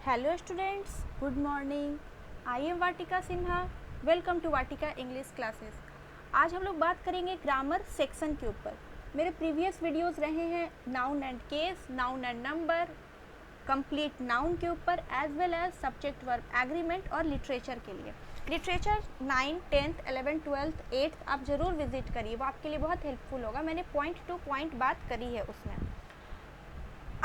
Hello students, good morning. I am Vatika Sinha. Welcome to Vatika English classes. आज हम लोग बात करेंगे ग्रामर सेक्शन के ऊपर. मेरे प्रीवियस वीडियोस रहे हैं noun and case, noun and number, complete noun के ऊपर as well as subject verb agreement और लिटरेचर के लिए. Literature 9, 10th, 11th, 12th, 8th आप ज़रूर विजिट करिए, वो आपके लिए बहुत हेल्पफुल होगा. मैंने पॉइंट टू पॉइंट बात करी है उसमें.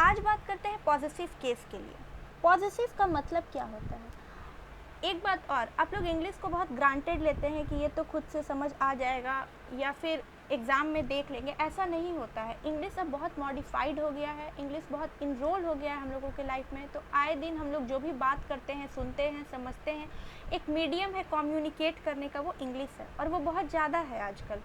आज बात करते हैं पॉजिटिव केस के लिए. पॉजिटिव का मतलब क्या होता है? एक बात और, आप लोग इंग्लिश को बहुत ग्रांटेड लेते हैं कि ये तो खुद से समझ आ जाएगा या फिर एग्ज़ाम में देख लेंगे. ऐसा नहीं होता है. इंग्लिश अब बहुत मॉडिफाइड हो गया है, इंग्लिश बहुत इनरोल हो गया है हम लोगों के लाइफ में. तो आए दिन हम लोग जो भी बात करते हैं, सुनते हैं, समझते हैं, एक मीडियम है कम्युनिकेट करने का, वो इंग्लिश है और वो बहुत ज़्यादा है आजकल.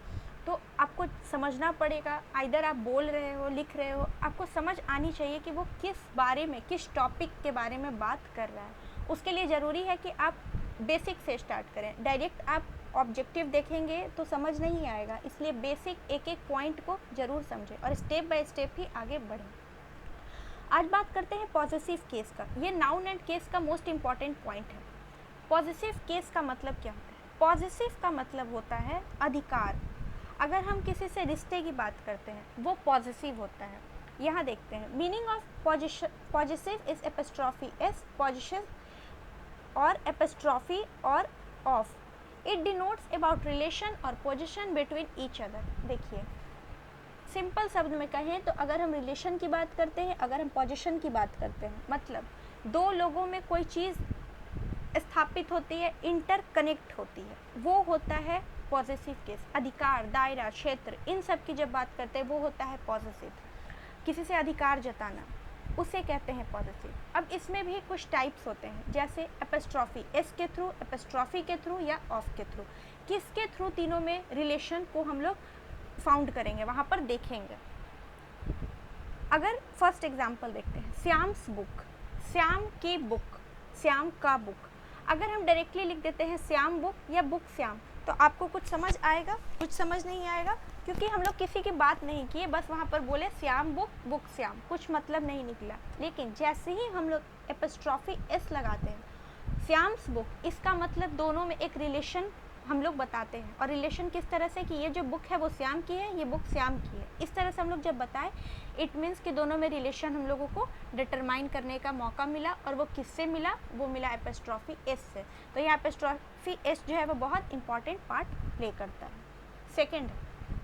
तो आपको समझना पड़ेगा. आइदर आप बोल रहे हो, लिख रहे हो, आपको समझ आनी चाहिए कि वो किस बारे में, किस टॉपिक के बारे में बात कर रहा है. उसके लिए ज़रूरी है कि आप बेसिक से स्टार्ट करें. डायरेक्ट आप ऑब्जेक्टिव देखेंगे तो समझ नहीं आएगा, इसलिए बेसिक एक एक पॉइंट को ज़रूर समझें और स्टेप बाय स्टेप ही आगे बढ़ें. आज बात करते हैं पॉजिटिव केस का. ये नाउन एंड केस का मोस्ट इम्पॉर्टेंट पॉइंट है. पॉजिटिव केस का मतलब क्या होता है? पॉजिटिव का मतलब होता है अधिकार. अगर हम किसी से रिश्ते की बात करते हैं वो पॉजिटिव होता है. यहाँ देखते हैं meaning of positive is epistrophe S, positive और एपिस्ट्रॉफी और of. It denotes about relation और पोजिशन बिटवीन ईच अदर. देखिए सिंपल शब्द में कहें तो अगर हम रिलेशन की बात करते हैं, अगर हम पोजिशन की बात करते हैं, मतलब दो लोगों में कोई चीज़ स्थापित होती है, इंटरकनेक्ट होती है, वो होता है पॉजिटिव केस. अधिकार, दायरा, क्षेत्र, इन सब की जब बात करते हैं वो होता है पॉजिटिव. किसी से अधिकार जताना, उसे कहते हैं पॉजिटिव. अब इसमें भी कुछ टाइप्स होते हैं, जैसे एपिस्ट्रॉफी एस के थ्रू, एपिस्ट्रॉफी के थ्रू या ऑफ के थ्रू. किसके थ्रू तीनों में रिलेशन को हम लोग फाउंड करेंगे, वहाँ पर देखेंगे. अगर फर्स्ट एग्जाम्पल देखते हैं, श्याम्स बुक, श्याम की बुक, श्याम का बुक. अगर हम डायरेक्टली लिख देते हैं श्याम बुक या बुक श्याम, तो आपको कुछ समझ आएगा, कुछ समझ नहीं आएगा, क्योंकि हम लोग किसी की बात नहीं किए, बस वहाँ पर बोले श्याम बुक, बुक श्याम, कुछ मतलब नहीं निकला. लेकिन जैसे ही हम लोग एपिस्ट्रॉफी एस लगाते हैं, श्याम्स बुक, इसका मतलब दोनों में एक रिलेशन हम लोग बताते हैं. और रिलेशन किस तरह से कि ये जो बुक है वो श्याम की है, ये बुक श्याम की है. इस तरह से हम लोग जब बताएं, इट मीन्स कि दोनों में रिलेशन हम लोगों को डिटरमाइन करने का मौका मिला. और वो किससे मिला? वो मिला एपिस्ट्रॉफी एस से. तो यहाँ एपिस्ट्रॉफी एस जो है वो बहुत इंपॉर्टेंट पार्ट प्ले करता है. Second,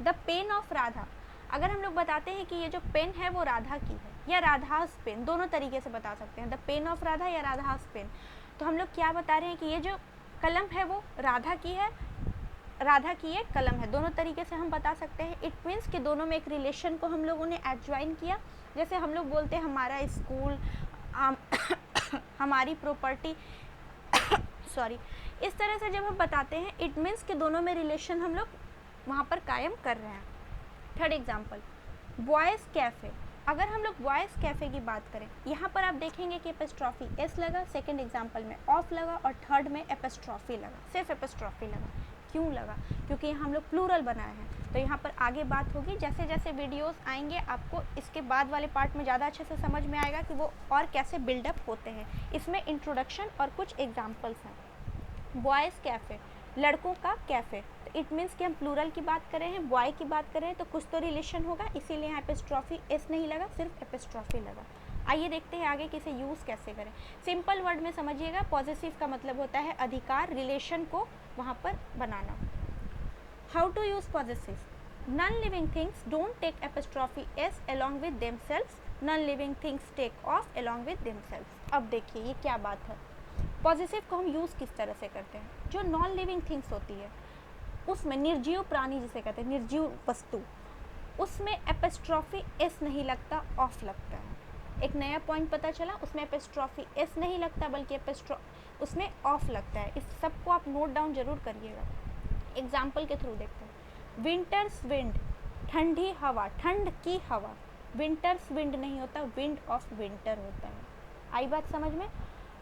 the pain of Radha. अगर हम लोग बताते हैं कि ये जो पेन है वो राधा की है या राधास पेन, दोनों तरीके से बता सकते हैं, द पेन ऑफ राधा या राधास पेन. तो हम लोग क्या बता रहे हैं कि ये जो कलम है वो राधा की है, राधा की ये कलम है. दोनों तरीके से हम बता सकते हैं. इट मीन्स कि दोनों में एक रिलेशन को हम लोगों ने एडज्वाइन किया. जैसे हम लोग बोलते हैं हमारा स्कूल, हमारी प्रॉपर्टी, सॉरी, इस तरह से जब हम बताते हैं, इट मीन्स कि दोनों में रिलेशन हम लोग वहाँ पर कायम कर रहे हैं. Third example, boys cafe. अगर हम लोग बॉयज़ कैफ़े की बात करें, यहाँ पर आप देखेंगे कि एपिस्ट्रॉफी एस लगा, सेकंड एग्जाम्पल में ऑफ लगा और थर्ड में एपिस्ट्रॉफी लगा. सिर्फ एपिस्ट्रॉफी लगा. क्यों लगा? क्योंकि हम लोग प्लूरल बनाए हैं. तो यहाँ पर आगे बात होगी, जैसे जैसे वीडियोस आएंगे आपको इसके बाद वाले पार्ट में ज़्यादा अच्छे से समझ में आएगा कि वो और कैसे बिल्डअप होते हैं. इसमें इंट्रोडक्शन और कुछ एग्जाम्पल्स हैं. बॉयज़ कैफ़े, लड़कों का कैफ़े. तो इट मीन्स कि हम प्लूरल की बात कर रहे हैं, बॉय की बात कर रहे हैं, तो कुछ तो रिलेशन होगा, इसीलिए यहाँ एपिस्ट्रॉफी एस नहीं लगा, सिर्फ एपिस्ट्रॉफी लगा. आइए देखते हैं आगे किसे यूज़ कैसे करें. सिंपल वर्ड में समझिएगा, पॉजिटिव का मतलब होता है अधिकार, रिलेशन को वहाँ पर बनाना. How to use positive. Non living things don't take apostrophe s along with themselves, non living things take of along with themselves. अब देखिए ये क्या बात है. पॉजिटिव को हम यूज़ किस तरह से करते हैं? जो नॉन लिविंग थिंग्स होती है उसमें, निर्जीव प्राणी जिसे कहते हैं, निर्जीव वस्तु, उसमें एपिस्ट्रॉफी एस नहीं लगता, ऑफ लगता है. एक नया पॉइंट पता चला, उसमें एपिस्ट्रॉफी एस नहीं लगता बल्कि उसमें ऑफ लगता है. इस सब को आप नोट डाउन जरूर करिएगा. एग्जाम्पल के थ्रू देखते हैं. विंटर्स विंड, ठंडी हवा, ठंड की हवा. विंटर्स विंड नहीं होता, विंड ऑफ विंटर होता है. आई बात समझ में?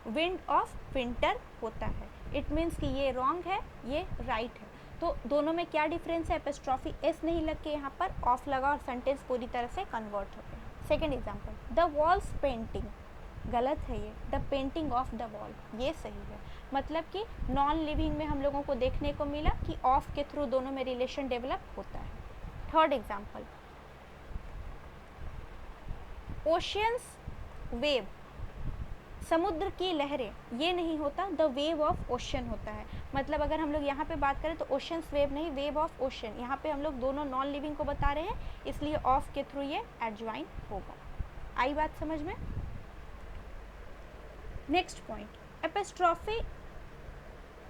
विंड ऑफ विंटर होता है. इट मीन्स कि ये रॉन्ग है, ये राइट है. तो दोनों में क्या डिफरेंस है? एपिस्ट्रॉफी एस नहीं लग के यहाँ पर ऑफ लगा और सेंटेंस पूरी तरह से कन्वर्ट हो गया. Second example, the walls painting. गलत है ये। The painting of the wall, ये सही है। मतलब कि नॉन लिविंग में हम लोगों को देखने को मिला कि ऑफ के थ्रू दोनों में रिलेशन डेवलप होता है। थर्ड एग्जाम्पल, ओशियंस वेव, समुद्र की लहरें, ये नहीं होता, द वेव ऑफ ओशन होता है। मतलब अगर हम लोग यहाँ पे बात करें तो ओशंस वेव नहीं, वेव ऑफ ओशन। यहाँ पे हम लोग दोनों नॉन लिविंग को बता रहे हैं, इसलिए ऑफ के थ्रू ये एडज्वाइन होगा। आई बात समझ में? Next point, epistrophe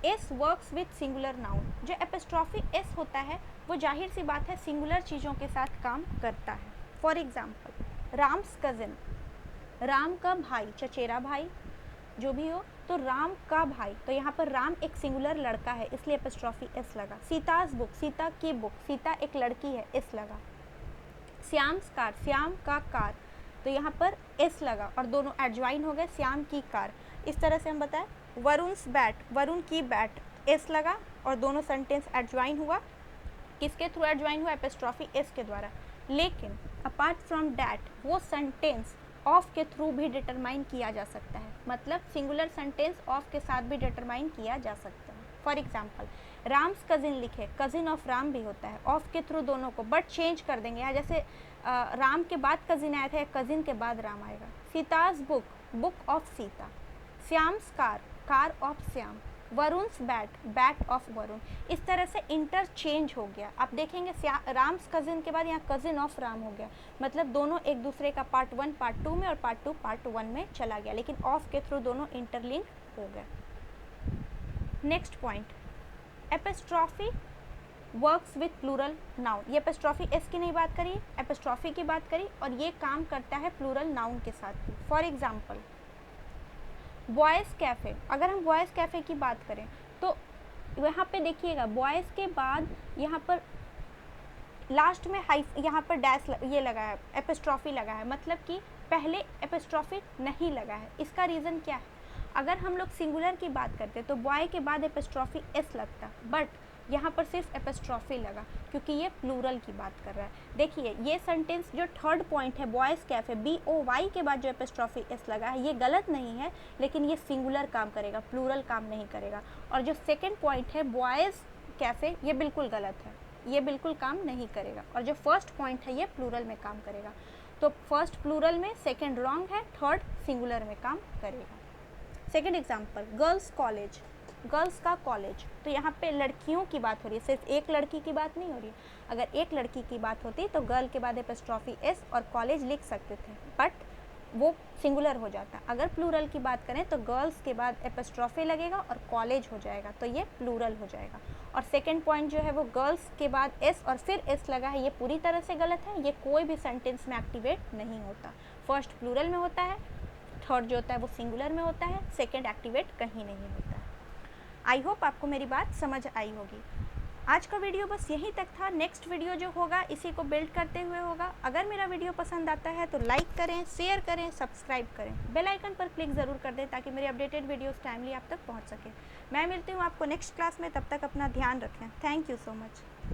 S works with singular noun. जो एपिस्ट्रॉफी एस होता है वो जाहिर सी बात है सिंगुलर चीज़ों के साथ काम करता है। For example, Ram's cousin, Ram का भाई, चचेरा भाई जो भी हो, तो राम का भाई, तो यहाँ पर राम एक सिंगुलर लड़का है इसलिए एपिस्ट्रॉफी एस लगा। सीताज बुक, सीता की बुक, सीता एक लड़की है, एस लगा। श्याम्स कार, श्याम का कार, तो यहाँ पर एस लगा और दोनों एडज्वाइन हो गए, श्याम की कार। इस तरह से हम बताएं। वरुण्स बैट, वरुण की बैट, एस लगा और दोनों सेंटेंस एडज्वाइन हुआ। किसके थ्रू एडज्वाइन हुआ? एपिस्ट्रॉफी एस के द्वारा। लेकिन अपार्ट फ्रॉम डैट वो सेंटेंस ऑफ के थ्रू भी डिटरमाइन किया जा सकता है। मतलब सिंगुलर सेंटेंस ऑफ के साथ भी डिटरमाइन किया जा सकता है। फॉर एग्जाम्पल, राम्स कजिन लिखे, कजिन ऑफ राम भी होता है, ऑफ के थ्रू दोनों को, बट चेंज कर देंगे। यहाँ जैसे राम के बाद कजिन आया था, कजिन के बाद राम आएगा। Sita's book, book of Sita. Shyam's car, car of Shyam. Varun's bat, bat of Varun. इस तरह से इंटरचेंज हो गया। आप देखेंगे राम्स कजिन के बाद यहाँ कजिन ऑफ राम हो गया। मतलब दोनों एक दूसरे का पार्ट 1 पार्ट 2 में और पार्ट 2 पार्ट 1 में चला गया, लेकिन ऑफ के थ्रू दोनों इंटरलिंक हो गए। Next point, apostrophe works with plural noun. ये एपिस्ट्रॉफी एस की नहीं बात करी, एपिस्ट्रॉफी की बात करी, और ये काम करता है प्लूरल नाउन के साथ भी। फॉर एग्जाम्पल, बॉयज़ कैफ़े, अगर हम बॉयज़ कैफ़े की बात करें तो यहाँ पे देखिएगा बॉयज़ के बाद यहाँ पर लास्ट में यहाँ पर डैश ये लगा है, एपिस्ट्रॉफी लगा है। मतलब कि पहले एपिस्ट्रॉफी नहीं लगा है। इसका रीज़न क्या है? अगर हम लोग सिंगुलर की बात करते तो बॉय के बाद एपिस्ट्रॉफी एस लगता, बट यहाँ पर सिर्फ एपिस्ट्रॉफी लगा क्योंकि ये प्लूरल की बात कर रहा है। देखिए ये सेंटेंस जो थर्ड पॉइंट है, बॉयज़ कैफ़े, BOY के बाद जो एपिस्ट्रॉफी एस लगा है, ये गलत नहीं है, लेकिन ये सिंगुलर काम करेगा, प्लूरल काम नहीं करेगा। और जो सेकेंड पॉइंट है बॉयज़ कैफ़े, ये बिल्कुल गलत है, ये बिल्कुल काम नहीं करेगा। और जो फर्स्ट पॉइंट है ये प्लूरल में काम करेगा। तो फर्स्ट प्लूरल में, सेकेंड रॉन्ग है, थर्ड सिंगुलर में काम करेगा। Second example, girls college, girls का कॉलेज, तो यहाँ पे लड़कियों की बात हो रही है, सिर्फ एक लड़की की बात नहीं हो रही है। अगर एक लड़की की बात होती तो गर्ल के बाद एपिस्ट्रॉफी एस और कॉलेज लिख सकते थे, बट वो सिंगुलर हो जाता। अगर प्लूरल की बात करें तो गर्ल्स के बाद एपिस्ट्रॉफी लगेगा और कॉलेज हो जाएगा, तो ये प्लूरल हो जाएगा। और सेकेंड पॉइंट जो है वो गर्ल्स के बाद एस और फिर एस लगा है, ये पूरी तरह से गलत है। ये कोई भी सेंटेंस में एक्टिवेट नहीं होता। फर्स्ट प्लूरल में होता है, थर्ड जो होता है वो सिंगुलर में होता है, सेकेंड एक्टिवेट कहीं नहीं होता है। आई होप आपको मेरी बात समझ आई होगी। आज का वीडियो बस यहीं तक था। नेक्स्ट वीडियो जो होगा इसी को बिल्ड करते हुए होगा। अगर मेरा वीडियो पसंद आता है तो लाइक करें, शेयर करें, सब्सक्राइब करें, बेल आइकन पर क्लिक ज़रूर कर दें ताकि मेरे अपडेटेड वीडियोस टाइमली आप तक पहुंच सके। मैं मिलती हूं आपको नेक्स्ट क्लास में, तब तक अपना ध्यान रखें। Thank you so much.